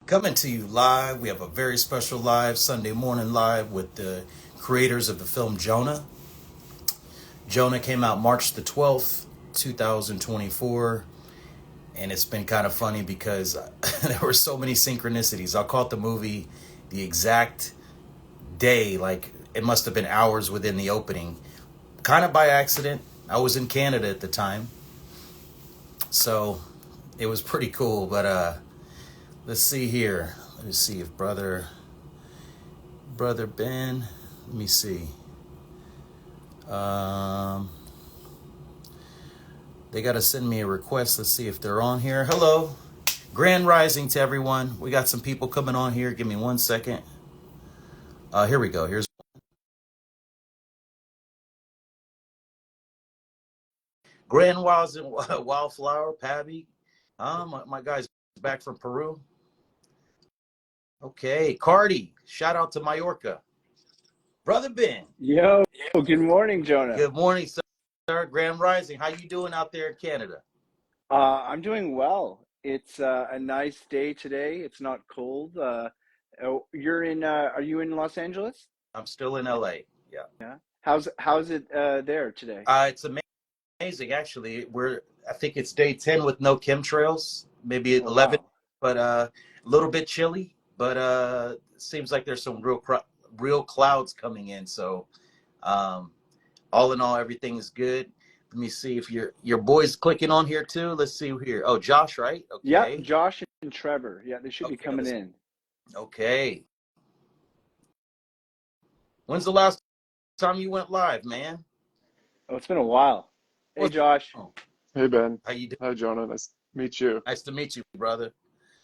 Coming to you live. We have a very special live Sunday morning live with the creators of the film Jonah. Jonah came out March the 12th, 2024. And it's been kind of funny because there were so many synchronicities. I caught the movie the exact day, like it must have been hours within the opening, kind of by accident. I was in Canada at the time, so it was pretty cool. But let's see here. Let me see if brother Ben. Let me see. Um, they got to send me a request. Let's see if they're on here. Hello, Grand Rising to everyone. We got some people coming on here. Give me 1 second. Here we go. Here's Grand Wildflower, Pabby. My guy's back from Peru. Okay, Cardi. Shout out to Mallorca. Brother Ben. Yo, good morning, Jonah. Good morning, sir. Grand Rising. How you doing out there in Canada? I'm doing well. It's a nice day today. It's not cold. Are you in Los Angeles? I'm still in LA. Yeah. Yeah. How's it there today? It's amazing actually. I think it's day 10 with no chemtrails, maybe Oh 11, wow. but a little bit chilly, but seems like there's some real clouds coming in, so um all in all everything is good. Let me see if your boys clicking on here too. Let's see here. Oh, Josh, right? Yeah, Okay. Josh and Trevor. Yeah, they should be Okay, coming let's in. okay. When's the last time you went live, man? Oh, it's been a while. Hey, What's Josh. oh, Hey Ben. how you doing? Hi Jonah. Nice to meet you. Nice to meet you, brother.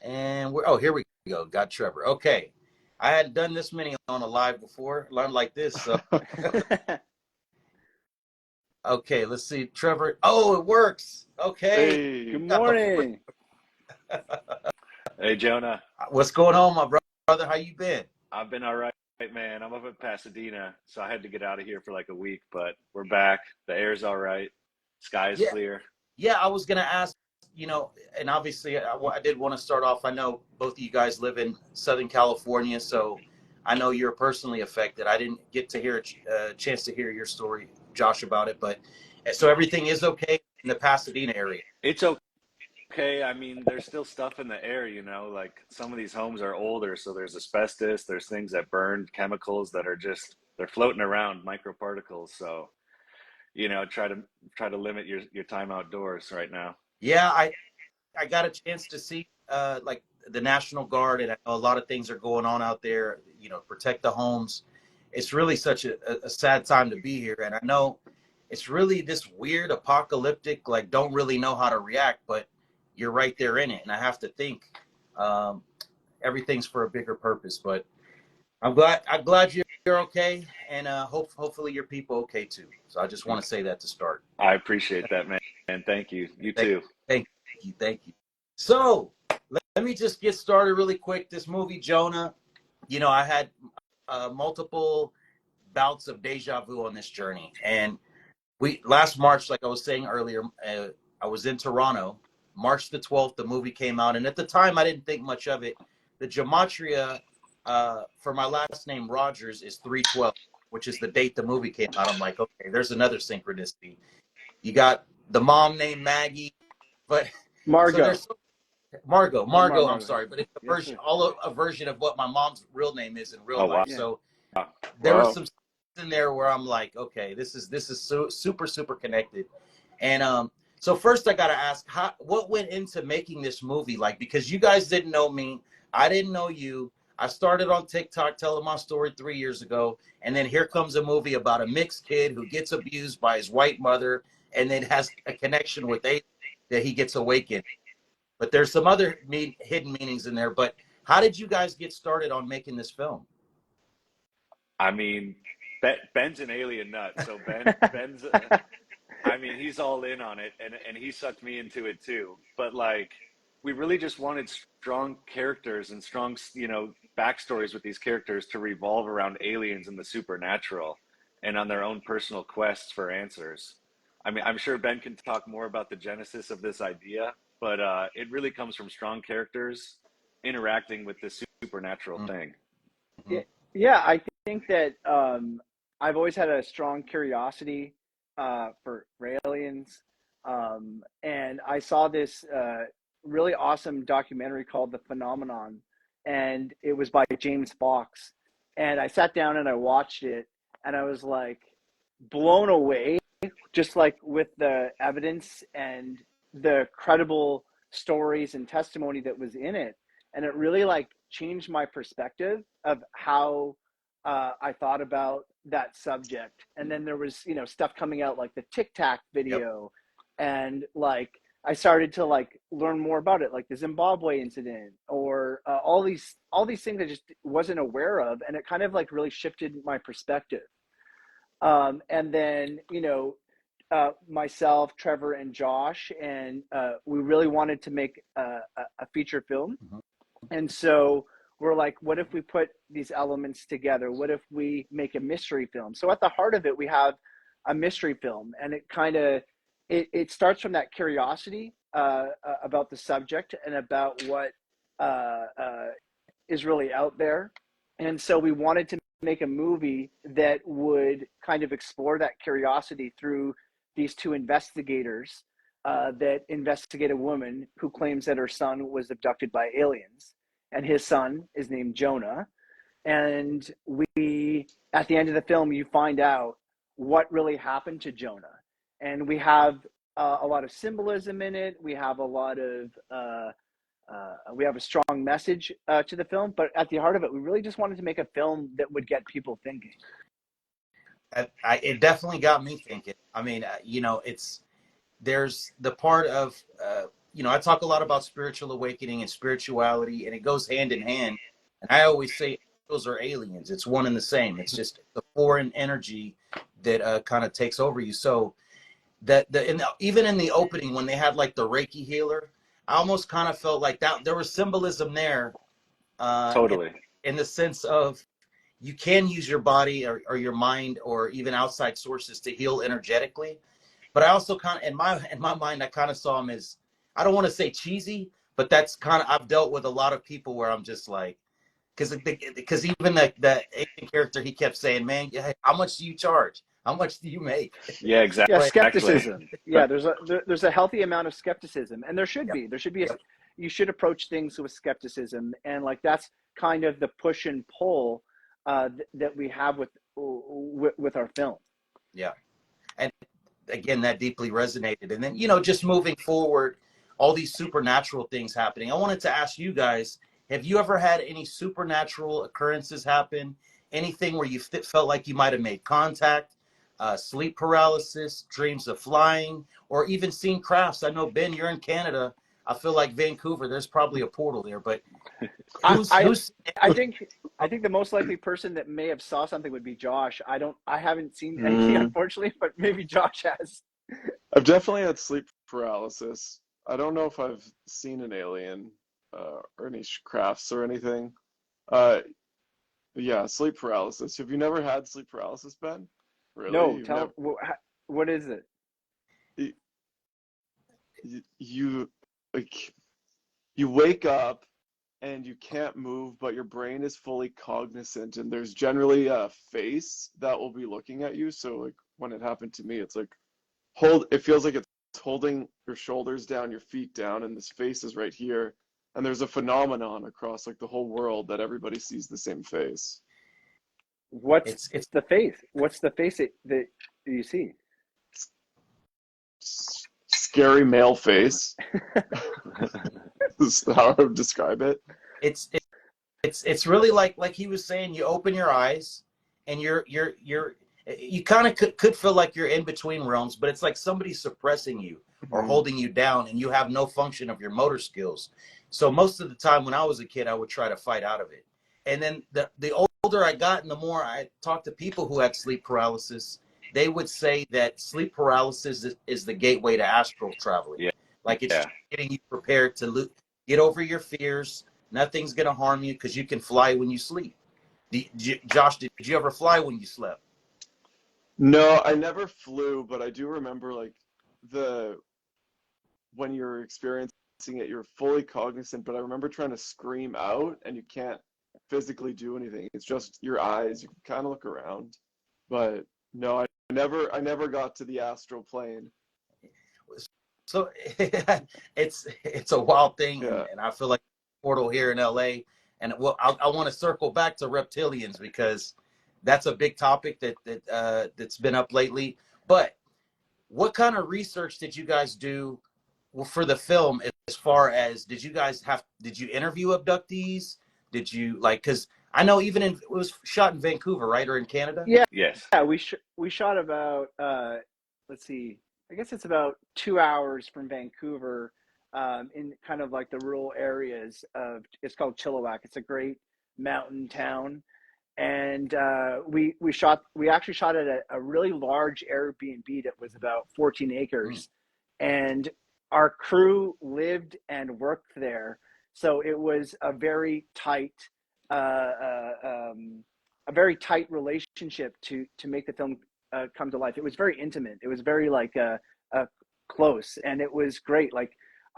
And we're here we go. Got Trevor. Okay. I hadn't done this many on a live before, learned like this. So okay, let's see. Trevor. Oh, it works. Okay. Good Hey. Got the morning. Hey Jonah, what's going on, my brother? How you been? I've been all right, man. I'm up in Pasadena, so I had to get out of here for like a week, but we're back. The air's all right. Sky is Yeah, clear. yeah. I was gonna ask, and obviously I did want to start off. I know both of you guys live in Southern California, so I know you're personally affected. I didn't get to hear a chance to hear your story, Josh, about it, but so everything is okay in the Pasadena area. It's okay. I mean, there's still stuff in the air, like some of these homes are older, so there's asbestos, there's things that burn, chemicals that are just they're floating around, microparticles. So, try to limit your time outdoors right now. Yeah, I got a chance to see like the National Guard, and I know a lot of things are going on out there. Protect the homes. It's really such a sad time to be here, and I know it's really this weird apocalyptic. Like, don't really know how to react, but you're right there in it, and I have to think um, everything's for a bigger purpose. But I'm glad you're okay, and hopefully your people okay too. So I just want to say that to start. I appreciate that, man. And thank you. You Thank, too. thank you. So let me just get started really quick. This movie, Jonah, I had multiple bouts of deja vu on this journey. And last March, like I was saying earlier, I was in Toronto. March the 12th, the movie came out. And at the time, I didn't think much of it. The gematria for my last name, Rogers, is 312, which is the date the movie came out. I'm like, okay, there's another synchronicity. You got the mom named Maggie, but so Margot. there's Margot. Or Margot, I'm Margot. sorry, but it's Yes, sir. a version of what my mom's real name is in real Oh wow. life. Yeah. So there was Wow. some in there where I'm like, okay, this is so super connected. And so first I gotta ask, what went into making this movie? Like, because you guys didn't know me, I didn't know you. I started on TikTok telling my story 3 years ago, and then here comes a movie about a mixed kid who gets abused by his white mother, and then has a connection with a that he gets awakened. But there's some other hidden meanings in there. But how did you guys get started on making this film? I mean, Ben's an alien nut. So Ben's I mean, he's all in on it, and he sucked me into it too. But like, we really just wanted strong characters and strong, backstories with these characters to revolve around aliens and the supernatural, and on their own personal quests for answers. I mean, I'm sure Ben can talk more about the genesis of this idea, but it really comes from strong characters interacting with this supernatural thing. Mm-hmm. Yeah, I think that I've always had a strong curiosity for aliens, and I saw this really awesome documentary called The Phenomenon, and it was by James Fox, and I sat down and I watched it, and I was like blown away, just like with the evidence and the credible stories and testimony that was in it, and it really like changed my perspective of how I thought about that subject. And then there was, you know, stuff coming out like the Tic Tac Yep. video, and like I started to like learn more about it, like the Zimbabwe incident, or all these things I just wasn't aware of, and it kind of like really shifted my perspective. And then, you know, myself, Trevor, and Josh, and we really wanted to make a feature film. Mm-hmm. And so we're like, what if we put these elements together? What if we make a mystery film? So at the heart of it, we have a mystery film, and it kind of it starts from that curiosity about the subject and about what uh, uh, is really out there. And so we wanted to make a movie that would kind of explore that curiosity through these two investigators that investigate a woman who claims that her son was abducted by aliens, and his son is named Jonah. And we, at the end of the film, you find out what really happened to Jonah, and we have a lot of symbolism in it. We have a lot of we have a strong message to the film, but at the heart of it, we really just wanted to make a film that would get people thinking. It definitely got me thinking. I mean, you know, there's the part of, you know, I talk a lot about spiritual awakening and spirituality, and it goes hand in hand. And I always say those are aliens. It's one and the same. It's just the foreign energy that kind of takes over you. So even in the opening when they had like the Reiki healer, I almost kind of felt like that there was symbolism there, in, Totally. in the sense of you can use your body or your mind or even outside sources to heal energetically. But I also kind of in my mind I kind of saw him as, I don't want to say cheesy, but that's kind of, I've dealt with a lot of people where I'm just like, because even the Asian character, he kept saying, "Man, how much do you charge? How much do you make?" Yeah, Yeah, But exactly. skepticism. Yeah, there's a healthy amount of skepticism, and yep, there should be a, yep, you should approach things with skepticism, and like that's kind of the push and pull that we have with our film. yeah. And again, that deeply resonated. And then, you know, just moving forward, all these supernatural things happening. I wanted to ask you guys, have you ever had any supernatural occurrences happen? Anything where you felt like you might have made contact, sleep paralysis, dreams of flying, or even seen crafts? I know, Ben, you're in Canada. I feel like Vancouver, there's probably a portal there, but I, who's I who's I think the most likely person that may have saw something would be Josh. I haven't seen anything Mm, unfortunately, but maybe Josh has. I've definitely had sleep paralysis. I don't know if I've seen an alien or any crafts or anything. Uh, yeah, sleep paralysis. Have you never had sleep paralysis, Ben? Really? No, You've never? what is it? y- You like you wake up and you can't move, but your brain is fully cognizant, and there's generally a face that will be looking at you. So like when it happened to me, it's like it feels like it's holding your shoulders down, your feet down, and this face is right here. And there's a phenomenon across like the whole world that everybody sees the same face. What's it's the face? What's the face that you see? Scary male face. This is how I would describe it. it's it's really like he was saying, you open your eyes and you kind of could feel like you're in between realms, but it's like somebody's suppressing you or Mhm. holding you down, and you have no function of your motor skills. So most of the time when I was a kid, I would try to fight out of it. And then the older I got and the more I talked to people who had sleep paralysis, they would say that sleep paralysis is the gateway to astral traveling. Yeah. Like it's Yeah. just getting you prepared to get over your fears. Nothing's going to harm you because you can fly when you sleep. Josh, did you ever fly when you slept? No, I never flew, but I do remember like the when you're experiencing it, you're fully cognizant, but I remember trying to scream out and you can't physically do anything. It's just your eyes. You can kind of look around. But no, I never got to the astral plane. So it's a wild thing, Yeah. and I feel like portal here in LA. And well, I want to circle back to reptilians because that's a big topic that's been up lately. But what kind of research did you guys do for the film? As far as did you interview abductees? Did you like? Because I know it was shot in Vancouver, right, or in Canada? Yeah, Yes. yeah, we shot about let's see, I guess it's about 2 hours from Vancouver, in kind of like the rural areas of. It's called Chilliwack. It's a great mountain town, and we actually shot at a really large Airbnb that was about 14 Mm. acres, and our crew lived and worked there, so it was uh, uh, um, a very tight relationship to make the film come to life. It was very intimate. It was very like close, and it was great. Like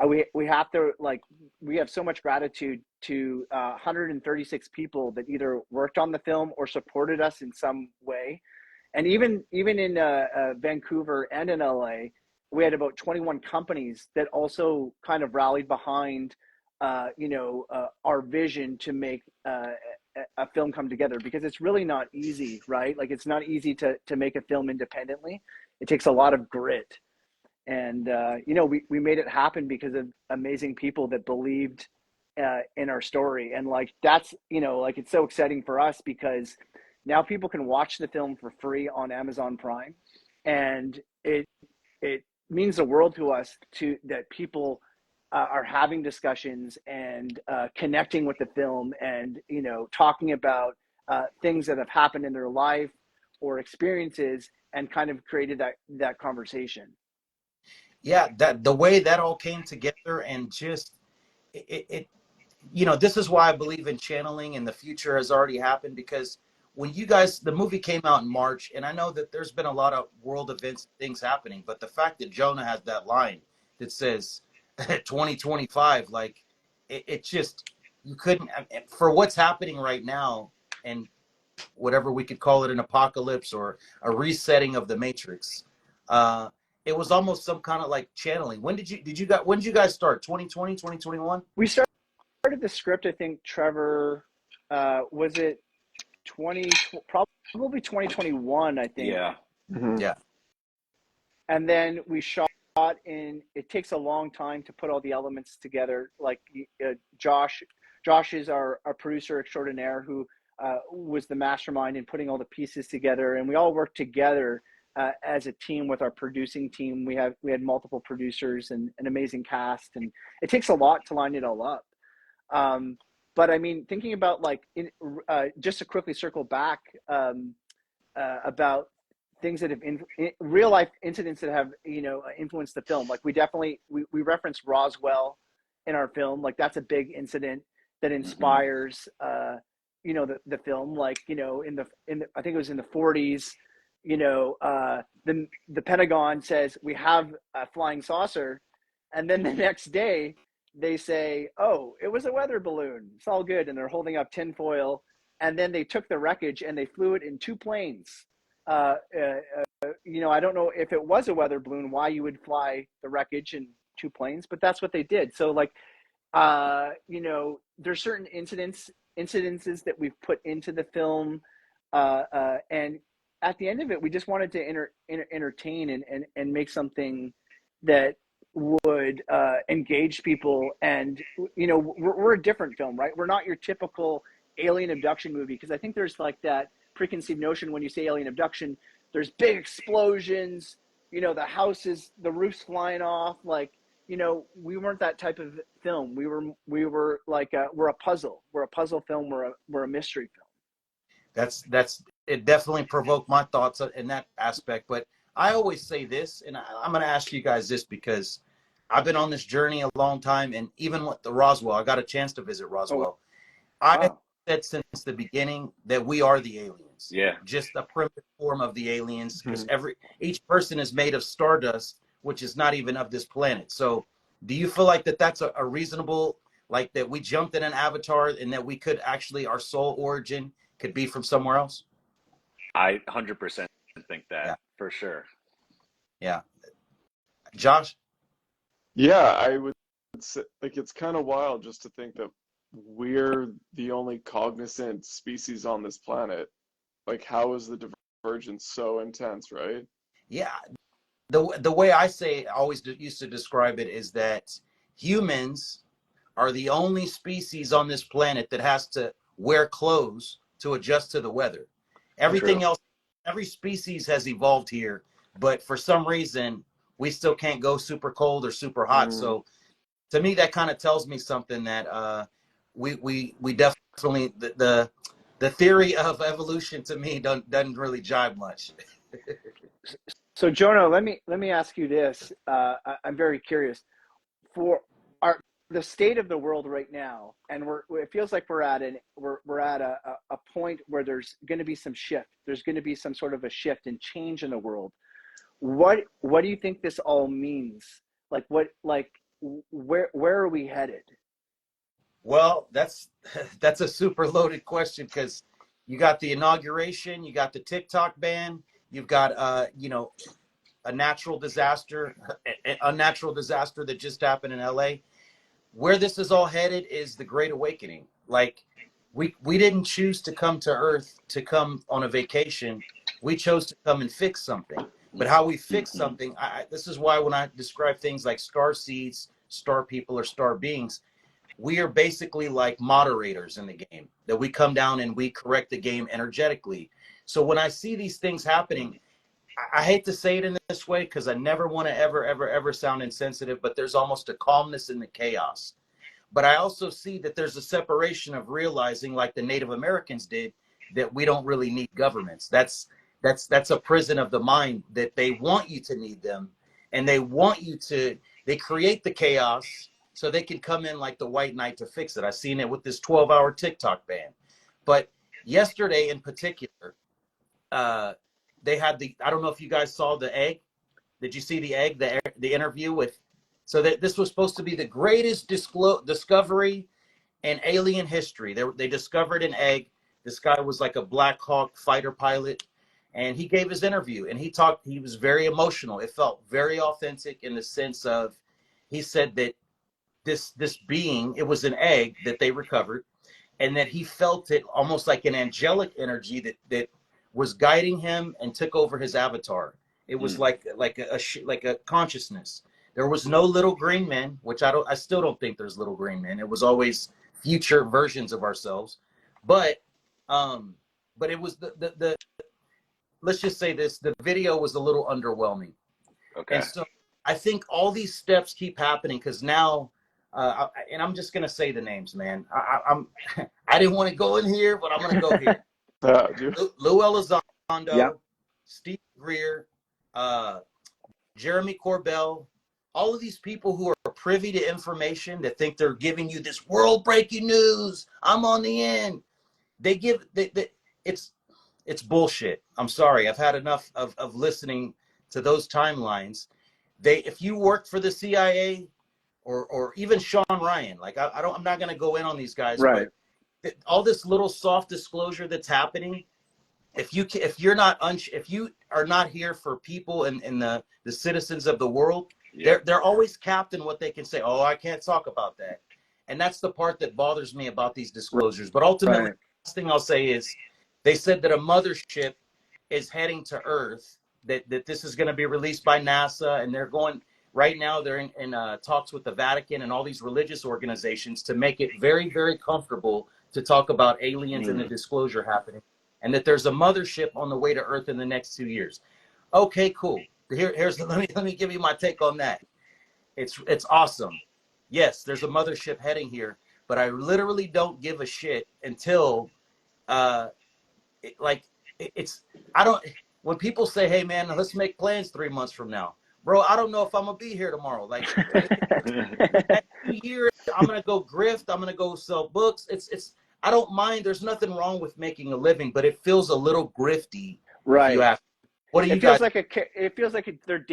we have to like we have so much gratitude to 136 people that either worked on the film or supported us in some way, and even in Vancouver and in LA, we had about 21 companies that also kind of rallied behind our vision to make a film come together, because it's really not easy, right? Like it's not easy to make a film independently. It takes a lot of grit, and we made it happen because of amazing people that believed in our story. And like that's like it's so exciting for us because now people can watch the film for free on Amazon Prime, and it means the world to us to that people are having discussions and connecting with the film, and talking about things that have happened in their life or experiences, and kind of created that conversation. Yeah, that the way that all came together, and just it this is why I believe in channeling, and the future has already happened. Because when the movie came out in March, and I know that there's been a lot of world events, things happening, but the fact that Jonah has that line that says 2025, like it just, you couldn't, for what's happening right now, and whatever we could call it, an apocalypse or a resetting of the matrix. Uh, it was almost some kind of like channeling. When did you guys start? 2020, 2021? We started the script, I think, Trevor, was it 20, probably 2021, I think. Yeah. Mm-hmm. Yeah. And then we shot in. It takes a long time to put all the elements together. Like Josh is our producer extraordinaire, who was the mastermind in putting all the pieces together, and we all worked together as a team with our producing team. We had multiple producers and an amazing cast, and it takes a lot to line it all up. But I mean, thinking about like just to quickly circle back about things that have real life incidents that have influenced the film. Like we reference Roswell in our film. Like that's a big incident that inspires the film. Like in the I think it was in the 40s. The Pentagon says we have a flying saucer, and then the next day they say, "Oh, it was a weather balloon. It's all good," and they're holding up tinfoil. And then they took the wreckage and they flew it in two planes. I don't know if it was a weather balloon, why you would fly the wreckage in two planes, but that's what they did. So like, there's certain incidences that we've put into the film, and at the end of it, we just wanted to entertain and make something that would engage people. And we're a different film, right? We're not your typical alien abduction movie, because I think there's like that preconceived notion when you say alien abduction, there's big explosions, the roof's flying off. Like, we weren't that type of film. We were like we're a puzzle film. We're a mystery film. That's it. Definitely provoked my thoughts in that aspect. But I always say this, and I'm going to ask you guys this because I've been on this journey a long time, and even with the Roswell, I got a chance to visit Roswell. I have said since the beginning that we are the aliens. Yeah. Just a primitive form of the aliens, because Mm-hmm. each person is made of stardust, which is not even of this planet. So Do you feel like that that's a reasonable, like that we jumped in an avatar and that we could actually, our soul origin could be from somewhere else? I 100% think Yeah. that for sure. Yeah. Josh? Yeah, I would say, like, it's kind of wild just to think that we're the only cognizant species on this planet. Like, how is the divergence so intense, right? Yeah. The way I say, always used to describe it is that humans are the only species on this planet that has to wear clothes to adjust to the weather. True. Everything else, every species has evolved here, but for some reason, we still can't go super cold or super hot. Mm. So to me, that kind of tells me something that we definitely the theory of evolution to me doesn't really jive much. So Jonah, let me ask you this. I'm very curious for our the state of the world right now, and it feels like we're at a point where there's going to be some shift. There's going to be some sort of a shift and change in the world. What do you think this all means? Where are we headed? Well, that's a super loaded question because you got the inauguration, you got the TikTok ban, you've got a natural disaster, a natural disaster that just happened in LA. Where this is all headed is the Great Awakening. Like we didn't choose to come to Earth to come on a vacation. We chose to come and fix something. But how we fix something, this is why when I describe things like star seeds, star people, or star beings, we are basically like moderators in the game, that we come down and we correct the game energetically. So when I see these things happening, I hate to say it in this way because I never want to ever sound insensitive, but there's almost a calmness in the chaos. But I also see that there's a separation of realizing, like the Native Americans did, that we don't really need governments. That's a prison of the mind, that they want you to need them, and they create the chaos so they can come in like the white knight to fix it. I've seen it with this 12-hour TikTok ban. But yesterday in particular, they had I don't know if you guys saw the egg. Did you see the egg, the interview with, so that this was supposed to be the greatest discovery in alien history. They discovered an egg. This guy was like a Black Hawk fighter pilot, and he gave his interview and he was very emotional. It felt very authentic in the sense of, he said that this being, it was an egg that they recovered, and that he felt it almost like an angelic energy that was guiding him and took over his avatar. It was like a consciousness. There was no little green men, which I still don't think there's little green men. It was always future versions of ourselves. But it was the let's just say this, the video was a little underwhelming. Okay. And so I think all these steps keep happening because now, and I'm just gonna say the names, man. I didn't want to go in here, but I'm gonna go here. Lou Elizondo, Yeah. Steve Greer, Jeremy Corbell, all of these people who are privy to information that think they're giving you this world breaking news. I'm on the end. It's bullshit. I'm sorry. I've had enough of listening to those timelines. If you work for the CIA or even Sean Ryan, like I'm not going to go in on these guys, Right. but all this little soft disclosure that's happening, if you are not here for people and the citizens of the world, they're always capped in what they can say. Oh, I can't talk about that. And that's the part that bothers me about these disclosures. But ultimately, the last thing I'll say is, they said that a mothership is heading to Earth, that this is going to be released by NASA, and they're going right now. They're in talks with the Vatican and all these religious organizations to make it very, very comfortable to talk about aliens and the disclosure happening, and that there's a mothership on the way to Earth in the next 2 years. Okay, cool. Let me give you my take on that. It's awesome. Yes, there's a mothership heading here, but I literally don't give a shit until I don't, when people say, hey man, let's make plans 3 months from now, bro, I don't know if I'm gonna be here tomorrow. Like, next 2 years, I'm gonna go grift, I'm gonna go sell books. I don't mind. There's nothing wrong with making a living, but it feels a little grifty. Right. If you ask, what do you it feels guys? Like they're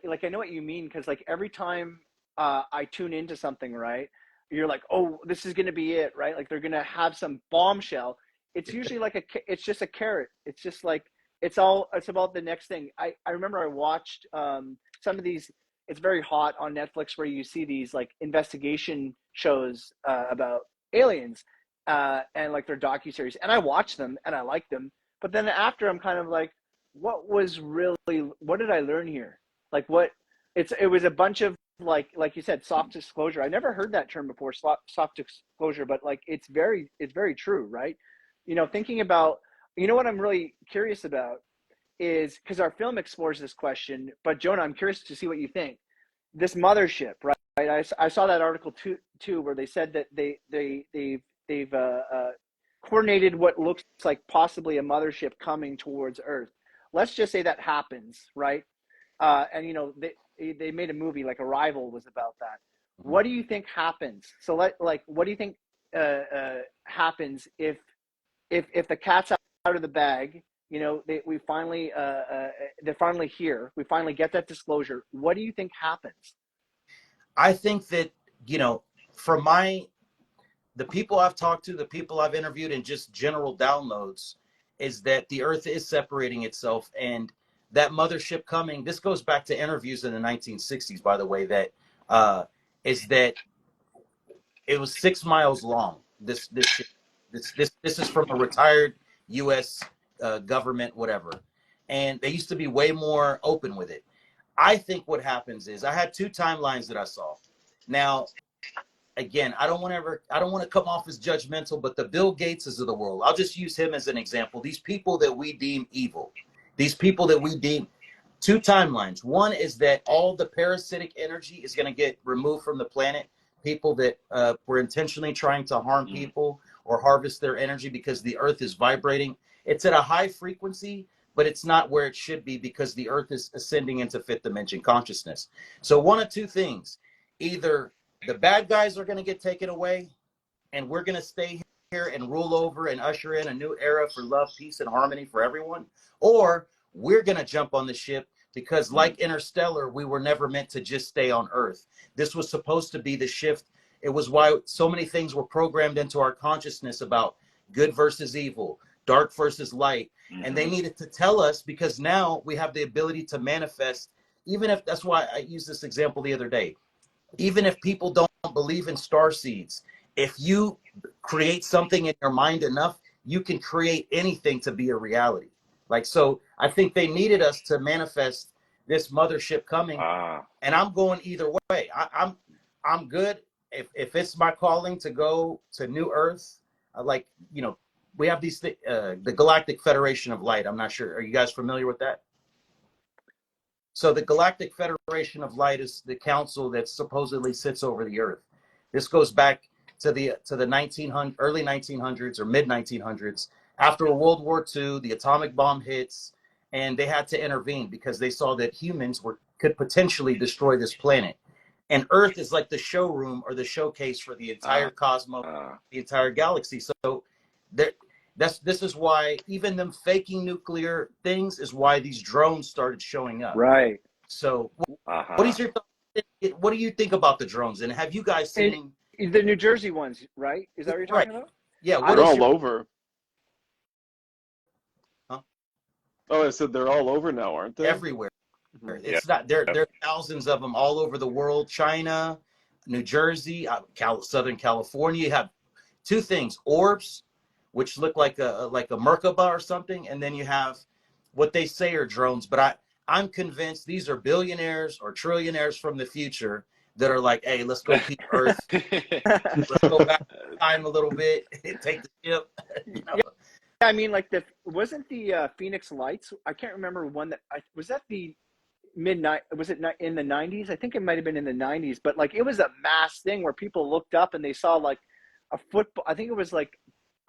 like I know what you mean, because like every time I tune into something, right? You're like, oh, this is going to be it, right? Like they're going to have some bombshell. It's usually like it's just a carrot. It's just like, it's about the next thing. I remember I watched some of these, it's very hot on Netflix where you see these like investigation shows about aliens and like their docuseries. And I watch them and I like them. But then after I'm kind of like, what did I learn here? Like it was a bunch of like you said, soft disclosure. I never heard that term before, soft disclosure, but like it's very true, right? Thinking about, what I'm really curious about is, because our film explores this question, but Jonah, I'm curious to see what you think. This mothership, right? I saw that article too, where they said that they've coordinated what looks like possibly a mothership coming towards Earth. Let's just say that happens, right? And they made a movie like Arrival was about that. What do you think happens? So what do you think happens if the cat's out of the bag? We finally they're finally here. We finally get that disclosure. What do you think happens? I think that, from the people I've talked to, the people I've interviewed, and just general downloads, is that the Earth is separating itself, and that mothership coming. This goes back to interviews in the 1960s, by the way. That is that it was 6 miles long. This is from a retired U.S. Government, whatever, and they used to be way more open with it. I think what happens is, I had two timelines that I saw. Now, again, I don't want to come off as judgmental, but the Bill Gateses of the world, I'll just use him as an example. These people that we deem evil, these people that we deem, two timelines. One is that all the parasitic energy is going to get removed from the planet. People that were intentionally trying to harm people or harvest their energy, because the Earth is vibrating. It's at a high frequency, but it's not where it should be, because the Earth is ascending into fifth dimension consciousness. So one of two things: either the bad guys are going to get taken away and we're going to stay here and rule over and usher in a new era for love, peace, and harmony for everyone, or we're going to jump on the ship, because like Interstellar, we were never meant to just stay on Earth. This was supposed to be the shift. It was why so many things were programmed into our consciousness about good versus evil, dark versus light. And they needed to tell us, because now we have the ability to manifest, even if, that's why I used this example the other day, even if people don't believe in star seeds, if you create something in your mind enough, you can create anything to be a reality. Like, so I think they needed us to manifest this mothership coming. And I'm going either way. I'm good. If it's my calling to go to New Earth, we have these the Galactic Federation of Light. I'm not sure. Are you guys familiar with that? So the Galactic Federation of Light is the council that supposedly sits over the Earth. This goes back to the early 1900s or mid 1900s. After World War II, the atomic bomb hits, and they had to intervene because they saw that humans could potentially destroy this planet. And Earth is like the showroom or the showcase for the entire cosmos, the entire galaxy. So this is why even them faking nuclear things is why these drones started showing up. Right. So what is your thought? What do you think about the drones? And have you guys seen the New Jersey ones, right? Is that what you're talking about? Yeah. They're all over. Huh? Oh, I said they're all over now, aren't they? Everywhere. It's not there are thousands of them all over the world. China, New Jersey, Southern California. You have two things: orbs, which look like a Merkaba or something, and then you have what they say are drones. But I'm convinced these are billionaires or trillionaires from the future that are like, hey, let's go keep Earth. Let's go back in time a little bit and take the ship. Yeah, I mean, like wasn't the Phoenix Lights? I can't remember one was that the midnight. Was it in the 90s? I think it might have been in the 90s. But like it was a mass thing where people looked up and they saw like a football. I think it was like,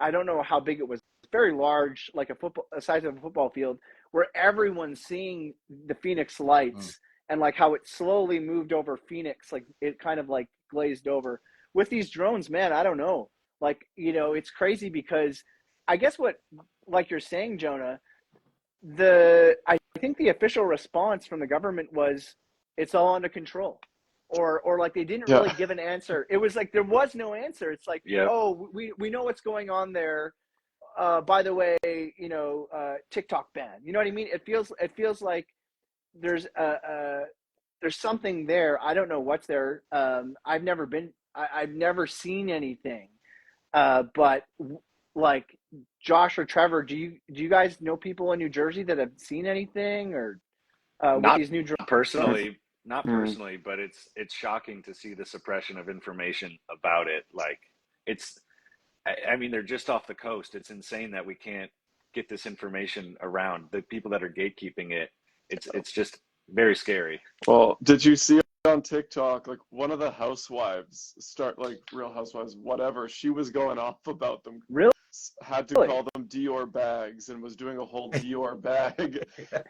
I don't know how big it was. Very large, like a size of a football field, where everyone's seeing the Phoenix Lights and like how it slowly moved over Phoenix, like it kind of like glazed over. With these drones, man, I don't know. Like, it's crazy because I guess what, like you're saying, Jonah, I think the official response from the government was, it's all under control. or like they didn't Yeah. really give an answer. It was like there was no answer. It's like, Yep. oh, we know what's going on there. By the way, TikTok ban. You know what I mean? It feels like there's there's something there. I don't know what's there. I've never seen anything. But like Josh or Trevor, do you guys know people in New Jersey that have seen anything or with Not these new drones? personally, not Mm. personally, but it's shocking to see the suppression of information about it. Like it's, I mean, they're just off the coast. It's insane that we can't get this information around. The people that are gatekeeping it, it's just very scary. Well, did you see on TikTok, like one of the housewives, like Real Housewives, whatever, she was going off about them. Really? Had to call them Dior bags and was doing a whole Dior bag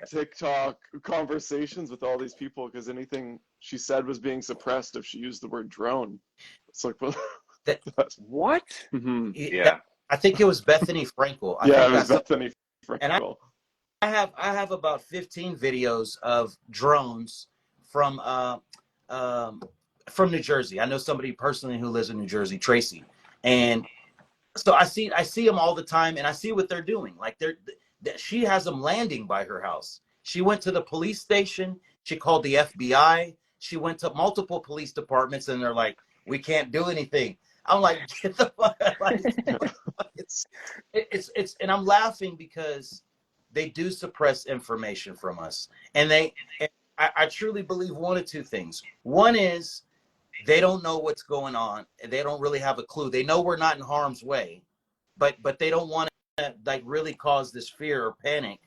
TikTok conversations with all these people because anything she said was being suppressed if she used the word drone. It's like, well, What? mm-hmm. Yeah. I think it was Bethany Frankel. Yeah, it was Bethany and Frankel. I have about 15 videos of drones from New Jersey. I know somebody personally who lives in New Jersey, Tracy, and so I see them all the time, and I see what they're doing. Like she has them landing by her house. She went to the police station. She called the FBI. She went to multiple police departments, and they're like, "We can't do anything." I'm like, "Get the fuck out!" Like, it's, and I'm laughing because they do suppress information from us, and I truly believe one of two things. One is they don't know what's going on. They don't really have a clue. They know we're not in harm's way, but they don't want to like really cause this fear or panic.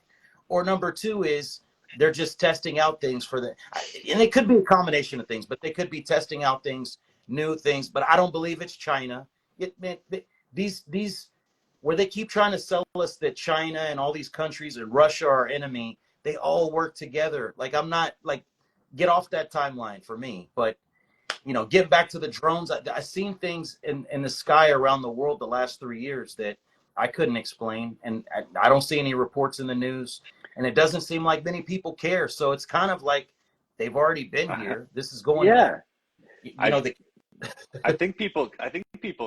Or number two is they're just testing out things and it could be a combination of things, but they could be testing out things, new things. But I don't believe it's China. These where they keep trying to sell us that China and all these countries and Russia are our enemy. They all work together. Like I'm not like get off that timeline for me, but getting back to the drones, I've seen things in the sky around the world the last 3 years that I couldn't explain. And I don't see any reports in the news. And it doesn't seem like many people care. So it's kind of like they've already been here. This is going Yeah. I think people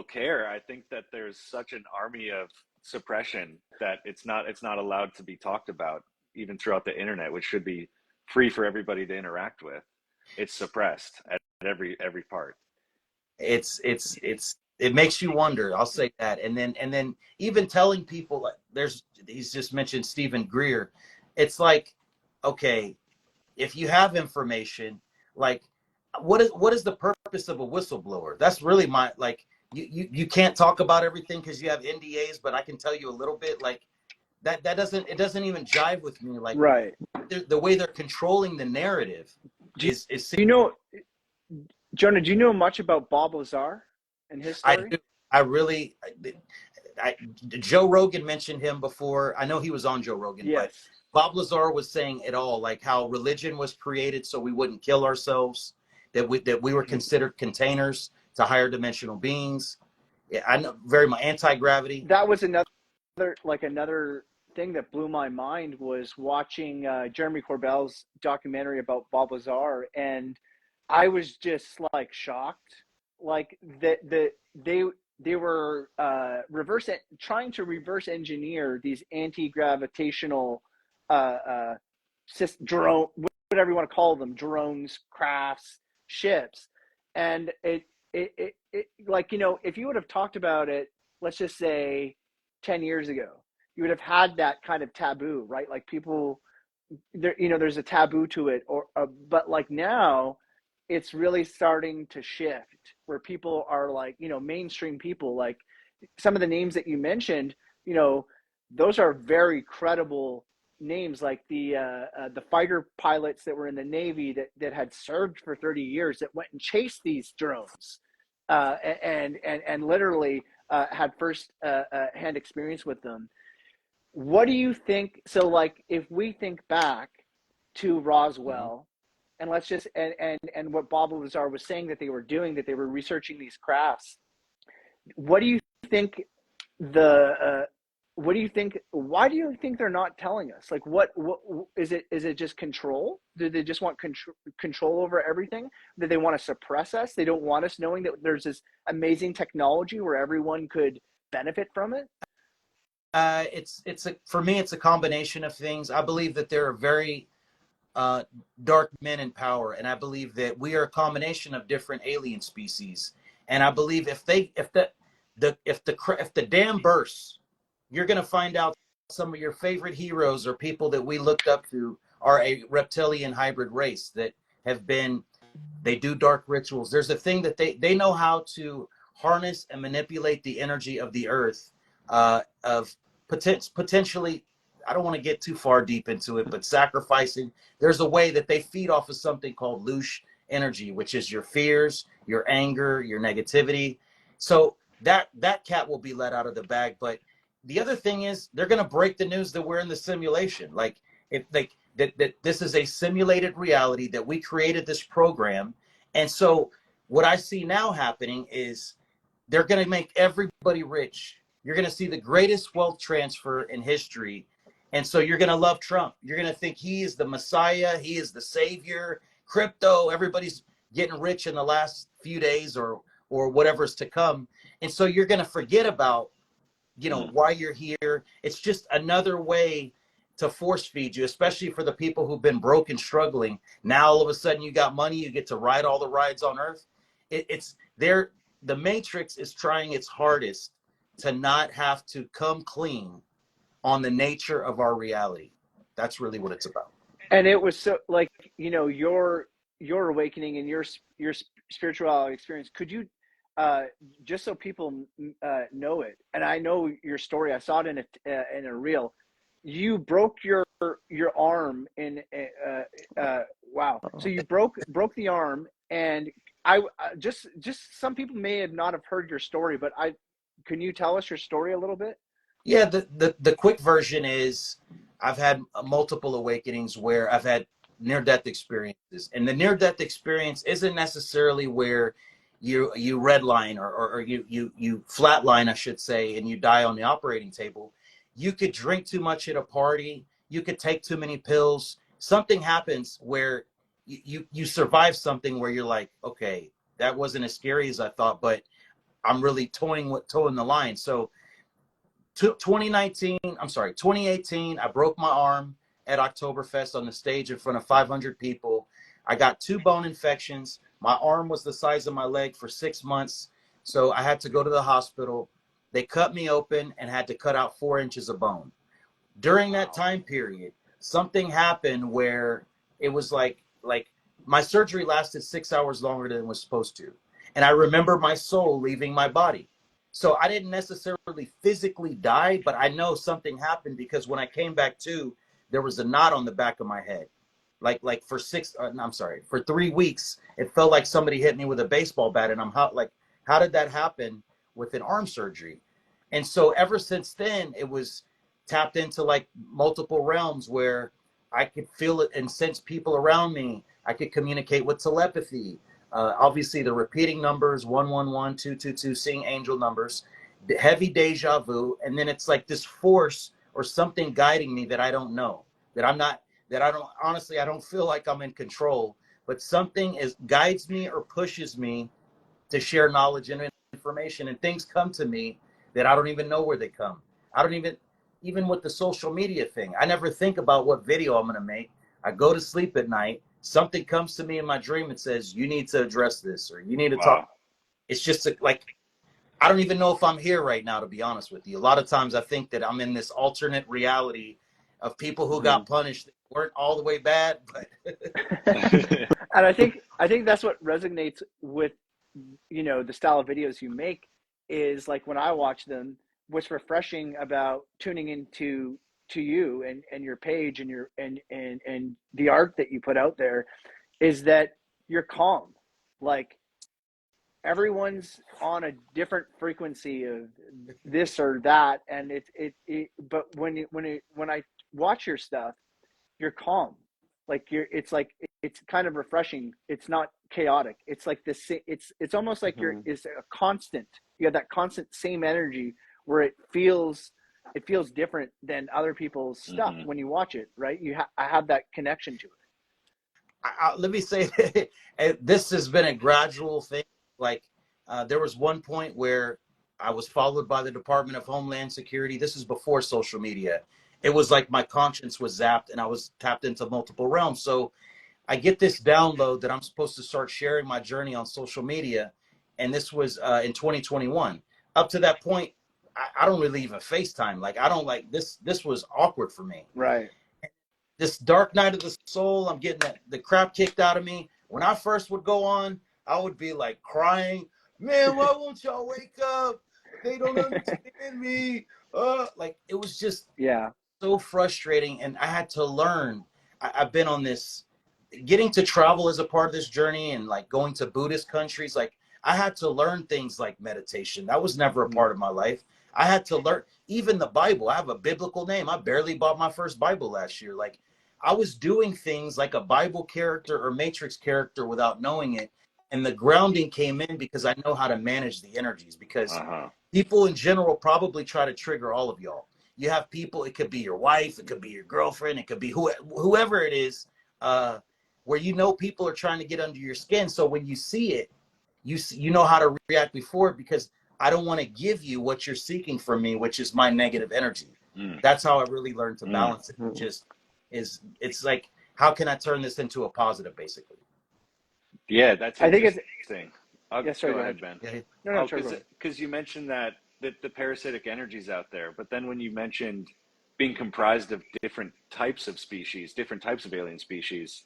care. I think that there's such an army of suppression that it's not allowed to be talked about even throughout the internet, which should be free for everybody to interact with. It's suppressed at every part. It makes you wonder. I'll say that. And then even telling people he's just mentioned Stephen Greer. It's like, okay, if you have information, like what is the purpose of a whistleblower? That's really my like you can't talk about everything because you have NDAs, but I can tell you a little bit like that doesn't even jive with me. Like right. The way they're controlling the narrative is Jonah, do you know much about Bob Lazar and his story? I do. I really Joe Rogan mentioned him before. I know he was on Joe Rogan, yes. But Bob Lazar was saying it all, like how religion was created so we wouldn't kill ourselves, that we were considered containers to higher dimensional beings. Yeah, I know very much anti-gravity. That was another thing that blew my mind was watching Jeremy Corbell's documentary about Bob Lazar, and I was just like shocked, like that they were trying to reverse engineer these anti-gravitational drone, whatever you want to call them, drones, crafts, ships, and it like if you would have talked about it, let's just say 10 years ago, you would have had that kind of taboo, right? Like people there, there's a taboo to it, but like now it's really starting to shift where people are like, mainstream people, like some of the names that you mentioned, those are very credible names, like the fighter pilots that were in the Navy that had served for 30 years that went and chased these drones and literally had first hand experience with them. What do you think? So like if we think back to Roswell, and let's just and what Bob Lazar was saying that they were doing, that they were researching these crafts. What do you think what do you think? Why do you think they're not telling us? Like, what is it? Is it just control? Do they just want control over everything? Do they want to suppress us? They don't want us knowing that there's this amazing technology where everyone could benefit from it. For me, it's a combination of things. I believe that there are very uh, dark men in power, and I believe that we are a combination of different alien species. And I believe if the dam bursts, you're going to find out some of your favorite heroes or people that we looked up to are a reptilian hybrid race that have been they do dark rituals. There's a thing that they know how to harness and manipulate the energy of the earth, of potentially. I don't want to get too far deep into it, but sacrificing. There's a way that they feed off of something called loosh energy, which is your fears, your anger, your negativity. So that cat will be let out of the bag. But the other thing is they're going to break the news that we're in the simulation. Like if like that this is a simulated reality, that we created this program. And so what I see now happening is they're going to make everybody rich. You're going to see the greatest wealth transfer in history. And so you're going to love Trump. You're going to think he is the Messiah. He is the savior. Crypto, everybody's getting rich in the last few days or whatever's to come. And so you're going to forget about, why you're here. It's just another way to force feed you, especially for the people who've been broke and struggling. Now, all of a sudden you got money, you get to ride all the rides on earth. It's there. The Matrix is trying its hardest to not have to come clean on the nature of our reality. That's really what it's about. And it was so like, your awakening and your spirituality experience. Could you, just so people know it, and I know your story. I saw it in a reel. You broke your arm in. Wow. So you broke the arm, and I just some people may have not have heard your story, but can you tell us your story a little bit? Yeah, the quick version is I've had multiple awakenings where I've had near death experiences, and the near death experience isn't necessarily where you redline or you flatline, I should say, and you die on the operating table. You could drink too much at a party. You could take too many pills. Something happens where you survive something where you're like, okay, that wasn't as scary as I thought, but I'm really toeing the line. So 2018, I broke my arm at Oktoberfest on the stage in front of 500 people. I got 2 bone infections. My arm was the size of my leg for 6 months. So I had to go to the hospital. They cut me open and had to cut out 4 inches of bone. During that time period, something happened where it was like my surgery lasted 6 hours longer than it was supposed to. And I remember my soul leaving my body. So I didn't necessarily physically die, but I know something happened because when I came back to, there was a knot on the back of my head. Like for 3 weeks, it felt like somebody hit me with a baseball bat, and I'm like, how did that happen with an arm surgery? And so ever since then, it was tapped into like multiple realms where I could feel it and sense people around me. I could communicate with telepathy. Obviously, the repeating numbers 111, 222, seeing angel numbers, the heavy deja vu, and then it's like this force or something guiding me that I don't know, that I'm not, that I don't honestly, I don't feel like I'm in control, but something guides me or pushes me to share knowledge and information, and things come to me that I don't even know where they come. I don't even with the social media thing, I never think about what video I'm going to make. I go to sleep at night. Something comes to me in my dream and says, you need to address this, or you need to talk. It's just like, I don't even know if I'm here right now, to be honest with you. A lot of times I think that I'm in this alternate reality of people who got punished that weren't all the way bad, but And I think that's what resonates with, the style of videos you make is like when I watch them, what's refreshing about tuning into you and your page and your and the art that you put out there is that you're calm. Like everyone's on a different frequency of this or that, and but when I watch your stuff, you're calm. Like it's kind of refreshing. It's not chaotic. It's like this. It's almost like it's a constant. You have that constant same energy where it feels it feels different than other people's stuff Mm-hmm. when you watch it, right? I have that connection to it. Let me say, this has been a gradual thing. Like, there was one point where I was followed by the Department of Homeland Security. This is before social media. It was like my conscience was zapped and I was tapped into multiple realms. So I get this download that I'm supposed to start sharing my journey on social media. And this was in 2021. Up to that point, I don't really even FaceTime. Like, I don't like this. This was awkward for me. Right. This dark night of the soul, I'm getting the crap kicked out of me. When I first would go on, I would be like crying, man, why won't y'all wake up? They don't understand me. Like, it was just Yeah. so frustrating. And I had to learn. I've been on this, getting to travel as a part of this journey, and like going to Buddhist countries. Like, I had to learn things like meditation. That was never a part of my life. I had to learn even the Bible. I have a biblical name. I barely bought my first Bible last year. Like, I was doing things like a Bible character or Matrix character without knowing it. And the grounding came in because I know how to manage the energies, because Uh-huh. people in general probably try to trigger all of y'all. You have people, it could be your wife, it could be your girlfriend, it could be whoever it is, where you know people are trying to get under your skin. So when you see it, you know how to react before, because I don't want to give you what you're seeking from me, which is my negative energy. Mm. That's how I really learned to Mm. balance it. Just it's like, how can I turn this into a positive, basically? Yeah, that's I think it's interesting. sorry, Go go ahead, ahead. Ben. Yeah. No, sure, go ahead. Because you mentioned that the parasitic energies out there, but then when you mentioned being comprised of different types of species, different types of alien species,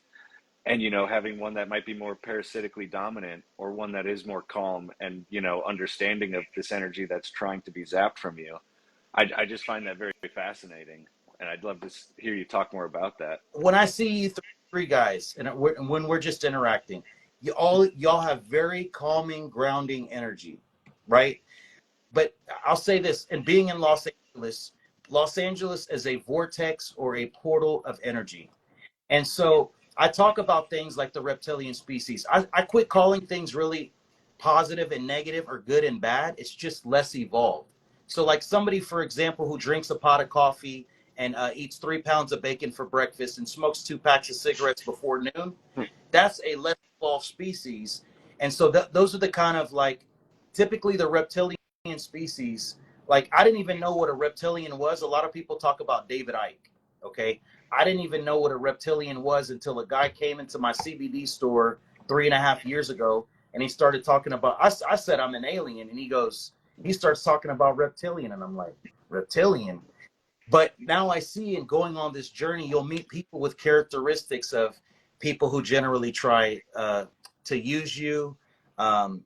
and having one that might be more parasitically dominant, or one that is more calm and understanding of this energy that's trying to be zapped from you, I just find that very fascinating, and I'd love to hear you talk more about that. When I see you three guys, and when we're just interacting, y'all have very calming, grounding energy, right? But I'll say this: and being in Los Angeles is a vortex or a portal of energy. And so I talk about things like the reptilian species. I quit calling things really positive and negative or good and bad. It's just less evolved. So, like somebody, for example, who drinks a pot of coffee and eats 3 pounds of bacon for breakfast and smokes 2 packs of cigarettes before noon, that's a less evolved species. And so those are the kind of, like, typically the reptilian species. Like, I didn't even know what a reptilian was. A lot of people talk about David Icke. Okay. I didn't even know what a reptilian was until a guy came into my CBD store 3.5 years ago, and he started talking about, I said, I'm an alien. And he starts talking about reptilian. And I'm like, reptilian? But now I see, in going on this journey, you'll meet people with characteristics of people who generally try to use you. Um,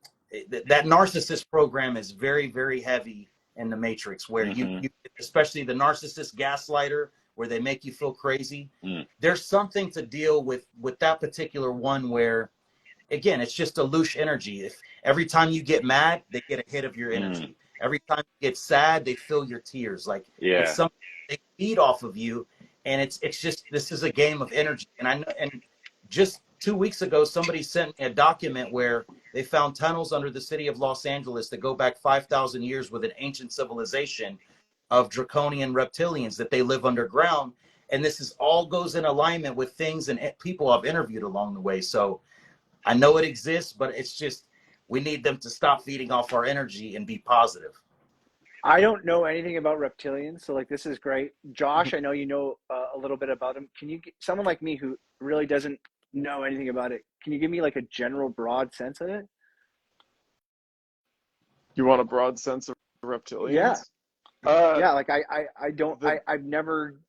that narcissist program is very, very heavy in the Matrix, where Mm-hmm. you, especially the narcissist gaslighter, where they make you feel crazy. Mm. There's something to deal with that particular one, where, again, it's just a loose energy. If every time you get mad, they get a hit of your Mm. energy. Every time you get sad, they feel your tears. Like, it's Yeah. something they feed off of you, and it's just, this is a game of energy. And I know, and just 2 weeks ago, somebody sent me a document where they found tunnels under the city of Los Angeles that go back 5,000 years with an ancient civilization of draconian reptilians that they live underground. And this is all goes in alignment with things and people I've interviewed along the way. So I know it exists, but it's just, we need them to stop feeding off our energy and be positive. I don't know anything about reptilians, so like this is great. Josh, I know you know a little bit about them. Can you, someone like me who really doesn't know anything about it, can you give me like a general broad sense of it? You want a broad sense of Yeah, reptilians? yeah. Like I don't, The, I've never,